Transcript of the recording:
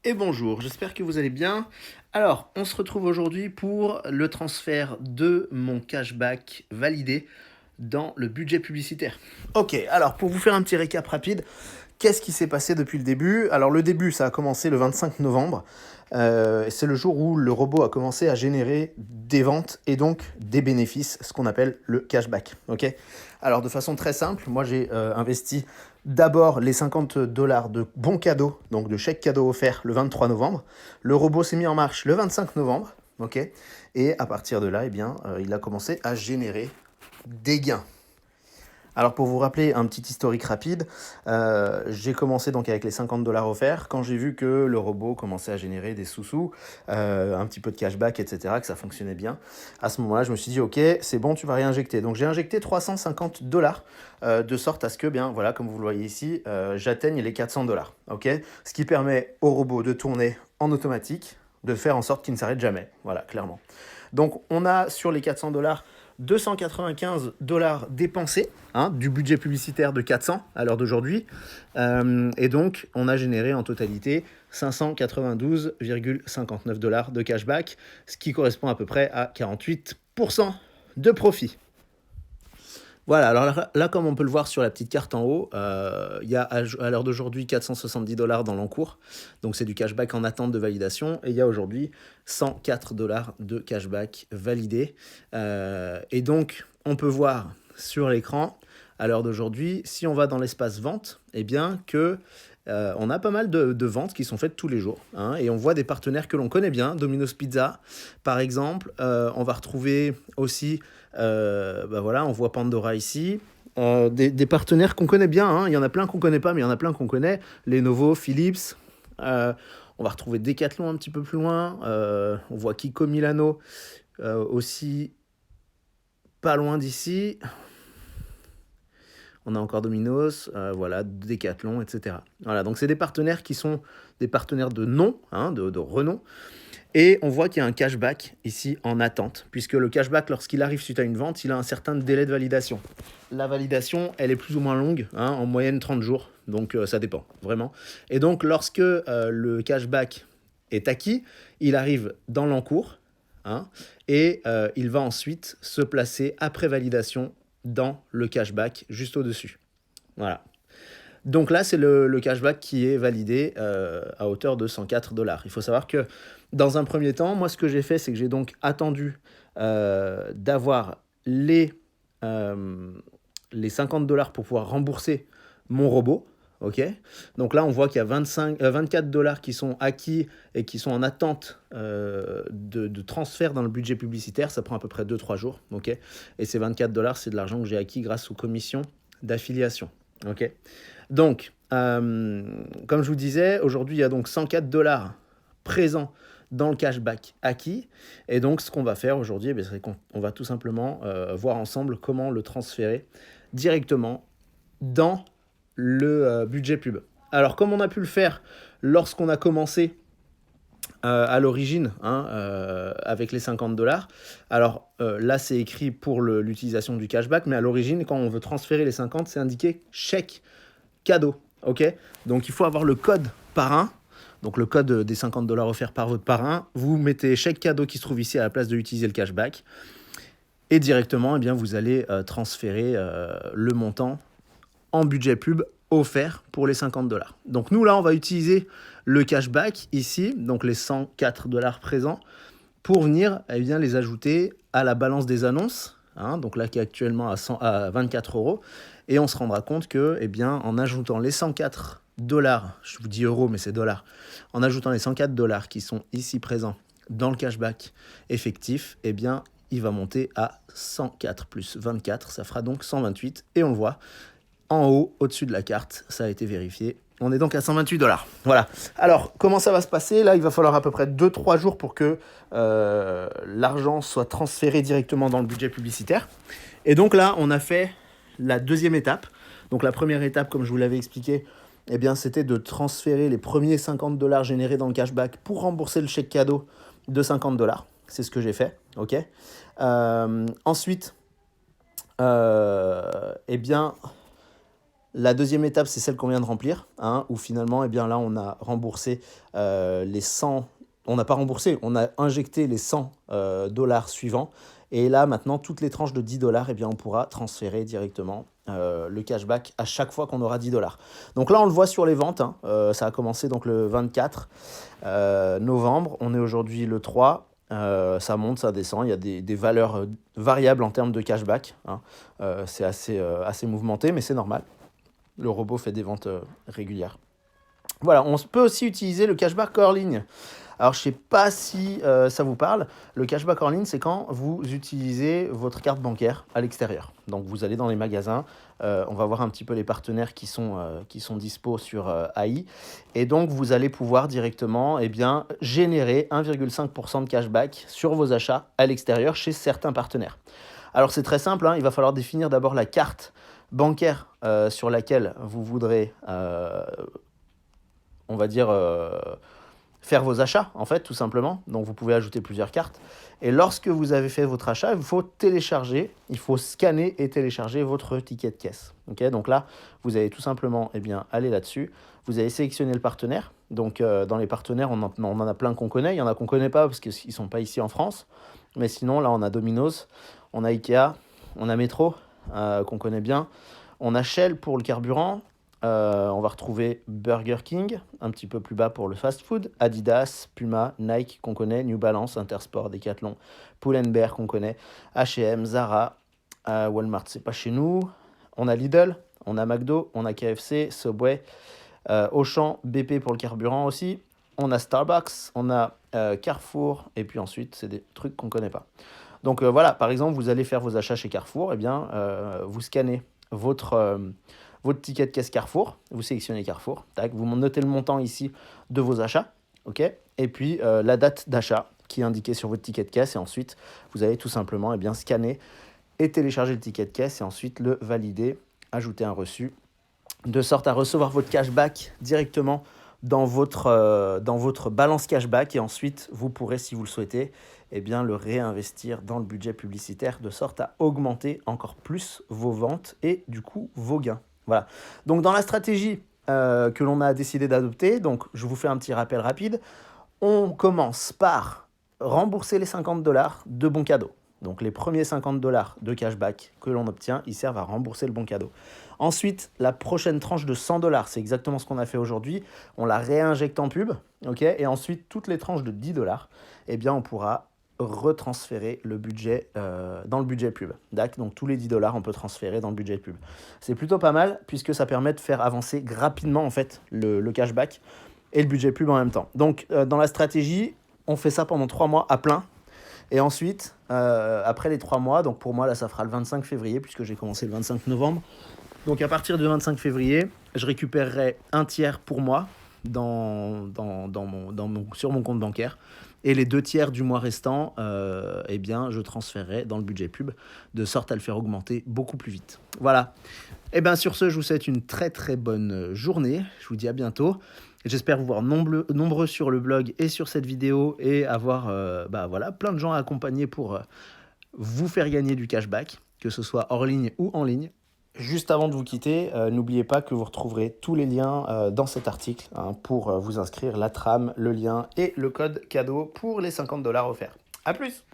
Et bonjour, j'espère que vous allez bien. Alors, on se retrouve aujourd'hui pour le transfert de mon cashback validé dans le budget publicitaire. Ok, alors pour vous faire un petit récap rapide, qu'est-ce qui s'est passé depuis le début? Alors le début, ça a commencé le 25 novembre. C'est le jour où le robot a commencé à générer des ventes et donc des bénéfices, ce qu'on appelle le cashback. Ok. Alors de façon très simple, moi j'ai investi d'abord les 50 dollars de bons cadeaux, donc de chèques cadeaux offerts le 23 novembre. Le robot s'est mis en marche le 25 novembre. Ok. Et à partir de là, il a commencé à générer des gains. Alors pour vous rappeler un petit historique rapide, j'ai commencé donc avec les 50 dollars offerts. Quand j'ai vu que le robot commençait à générer des sous-sous, un petit peu de cashback, etc., que ça fonctionnait bien, à ce moment-là, je me suis dit, ok, c'est bon, tu vas réinjecter. Donc j'ai injecté 350 dollars de sorte à ce que, bien, voilà, comme vous le voyez ici, j'atteigne les 400 dollars. Ok, ce qui permet au robot de tourner en automatique, de faire en sorte qu'il ne s'arrête jamais. Voilà, clairement. Donc on a sur les 400 dollars 295 dollars dépensés, du budget publicitaire de 400 à l'heure d'aujourd'hui. Et donc, on a généré en totalité 592,59 dollars de cashback, ce qui correspond à peu près à 48% de profit. Voilà, alors là, comme on peut le voir sur la petite carte en haut, il y a à l'heure d'aujourd'hui 470 dollars dans l'encours, donc c'est du cashback en attente de validation, et il y a aujourd'hui 104 dollars de cashback validé. Et donc, on peut voir sur l'écran, à l'heure d'aujourd'hui, si on va dans l'espace vente, eh bien que on a pas mal de ventes qui sont faites tous les jours, et on voit des partenaires que l'on connaît bien, Domino's Pizza par exemple. On va retrouver aussi, voilà, on voit Pandora ici, des partenaires qu'on connaît bien, il y en a plein qu'on connaît pas, mais il y en a plein qu'on connaît, Lenovo, Philips. On va retrouver Decathlon un petit peu plus loin, on voit Kiko Milano aussi pas loin d'ici. On a encore Domino's, voilà, Decathlon, etc. Voilà, donc c'est des partenaires qui sont des partenaires de nom, de renom. Et on voit qu'il y a un cashback ici en attente, puisque le cashback, lorsqu'il arrive suite à une vente, il a un certain délai de validation. La validation, elle est plus ou moins longue, en moyenne 30 jours, donc ça dépend, vraiment. Et donc, lorsque le cashback est acquis, il arrive dans l'encours, et il va ensuite se placer après validation dans le cashback juste au-dessus. Voilà. Donc là, c'est le cashback qui est validé à hauteur de 104 dollars. Il faut savoir que dans un premier temps, moi, ce que j'ai fait, c'est que j'ai donc attendu d'avoir les 50 dollars pour pouvoir rembourser mon robot. Ok. Donc là, on voit qu'il y a 24 dollars qui sont acquis et qui sont en attente de transfert dans le budget publicitaire. Ça prend à peu près 2-3 jours. Ok. Et ces 24 dollars, c'est de l'argent que j'ai acquis grâce aux commissions d'affiliation. Ok. Donc, comme je vous disais, aujourd'hui, il y a donc 104 dollars présents dans le cashback acquis. Et donc, ce qu'on va faire aujourd'hui, c'est qu'on va tout simplement voir ensemble comment le transférer directement dans le budget pub. Alors, comme on a pu le faire lorsqu'on a commencé à l'origine, avec les 50 dollars. Alors là, c'est écrit pour l'utilisation du cashback, mais à l'origine, quand on veut transférer les 50, c'est indiqué chèque cadeau. Ok. Donc, il faut avoir le code parrain. Donc, le code des 50 dollars offerts par votre parrain. Vous mettez chèque cadeau qui se trouve ici à la place de utiliser le cashback. Et directement, vous allez transférer le montant en budget pub offert pour les 50 dollars. Donc nous, là, on va utiliser le cashback ici, donc les 104 dollars présents, pour venir les ajouter à la balance des annonces, donc là qui est actuellement à 24 euros. Et on se rendra compte que, en ajoutant les 104 dollars, je vous dis euros, mais c'est dollars, en ajoutant les 104 dollars qui sont ici présents dans le cashback effectif, il va monter à 104 plus 24, ça fera donc 128, et on le voit, en haut, au-dessus de la carte, ça a été vérifié. On est donc à 128 dollars. Voilà. Alors, comment ça va se passer? Là, il va falloir à peu près 2-3 jours pour que l'argent soit transféré directement dans le budget publicitaire. Et donc là, on a fait la deuxième étape. Donc la première étape, comme je vous l'avais expliqué, c'était de transférer les premiers 50 dollars générés dans le cashback pour rembourser le chèque cadeau de 50 dollars. C'est ce que j'ai fait. Ok. Ensuite, La deuxième étape, c'est celle qu'on vient de remplir, hein, où finalement, eh bien, là, on a remboursé les 100... On n'a pas remboursé, on a injecté les 100 dollars suivants. Et là, maintenant, toutes les tranches de 10 dollars, eh bien, on pourra transférer directement le cashback à chaque fois qu'on aura 10 dollars. Donc là, on le voit sur les ventes. Hein, ça a commencé donc le 24 novembre. On est aujourd'hui le 3. Ça monte, ça descend. Il y a des valeurs variables en termes de cashback. Hein. C'est assez mouvementé, mais c'est normal. Le robot fait des ventes régulières. Voilà, on peut aussi utiliser le cashback hors ligne. Alors, je ne sais pas si ça vous parle. Le cashback hors ligne, c'est quand vous utilisez votre carte bancaire à l'extérieur. Donc, vous allez dans les magasins. On va voir un petit peu les partenaires qui sont dispo sur AI. Et donc, vous allez pouvoir directement générer 1,5% de cashback sur vos achats à l'extérieur chez certains partenaires. Alors, c'est très simple. Hein, il va falloir définir d'abord la carte bancaire sur laquelle vous voudrez, on va dire... faire vos achats, en fait, tout simplement. Donc, vous pouvez ajouter plusieurs cartes. Et lorsque vous avez fait votre achat, il faut scanner et télécharger votre ticket de caisse. Okay, donc là, vous allez tout simplement aller là-dessus. Vous allez sélectionner le partenaire. Donc, dans les partenaires, on en a plein qu'on connaît. Il y en a qu'on ne connaît pas parce qu'ils ne sont pas ici en France. Mais sinon, là, on a Domino's, on a Ikea, on a Metro, qu'on connaît bien. On a Shell pour le carburant. On va retrouver Burger King, un petit peu plus bas pour le fast-food, Adidas, Puma, Nike qu'on connaît, New Balance, Intersport, Decathlon, Pull&Bear qu'on connaît, H&M, Zara, Walmart, c'est pas chez nous. On a Lidl, on a McDo, on a KFC, Subway, Auchan, BP pour le carburant aussi. On a Starbucks, on a Carrefour, et puis ensuite, c'est des trucs qu'on connaît pas. Donc voilà, par exemple, vous allez faire vos achats chez Carrefour, vous scannez votre ticket de caisse Carrefour, vous sélectionnez Carrefour, tac, vous notez le montant ici de vos achats, ok, et puis la date d'achat qui est indiquée sur votre ticket de caisse, et ensuite vous allez tout simplement scanner et télécharger le ticket de caisse et ensuite le valider, ajouter un reçu, de sorte à recevoir votre cashback directement dans votre balance cashback, et ensuite vous pourrez, si vous le souhaitez, le réinvestir dans le budget publicitaire de sorte à augmenter encore plus vos ventes et du coup vos gains. Voilà. Donc dans la stratégie que l'on a décidé d'adopter, donc je vous fais un petit rappel rapide, on commence par rembourser les 50 dollars de bons cadeaux. Donc les premiers 50 dollars de cashback que l'on obtient, ils servent à rembourser le bon cadeau. Ensuite, la prochaine tranche de 100 dollars, c'est exactement ce qu'on a fait aujourd'hui, on la réinjecte en pub, ok, et ensuite toutes les tranches de 10 dollars, on pourra retransférer le budget dans le budget pub. Donc tous les 10 dollars, on peut transférer dans le budget pub. C'est plutôt pas mal puisque ça permet de faire avancer rapidement en fait le cashback et le budget pub en même temps. Donc dans la stratégie, on fait ça pendant 3 mois à plein. Et ensuite, après les 3 mois, donc pour moi là ça fera le 25 février puisque j'ai commencé le 25 novembre. Donc à partir du 25 février, je récupérerai un tiers pour moi sur mon compte bancaire. Et les 2 tiers du mois restant, je transférerai dans le budget pub, de sorte à le faire augmenter beaucoup plus vite. Voilà. Sur ce, je vous souhaite une très très bonne journée. Je vous dis à bientôt. J'espère vous voir nombreux sur le blog et sur cette vidéo et avoir plein de gens à accompagner pour vous faire gagner du cashback, que ce soit hors ligne ou en ligne. Juste avant de vous quitter, n'oubliez pas que vous retrouverez tous les liens dans cet article pour vous inscrire, la trame, le lien et le code cadeau pour les 50 dollars offerts. A plus!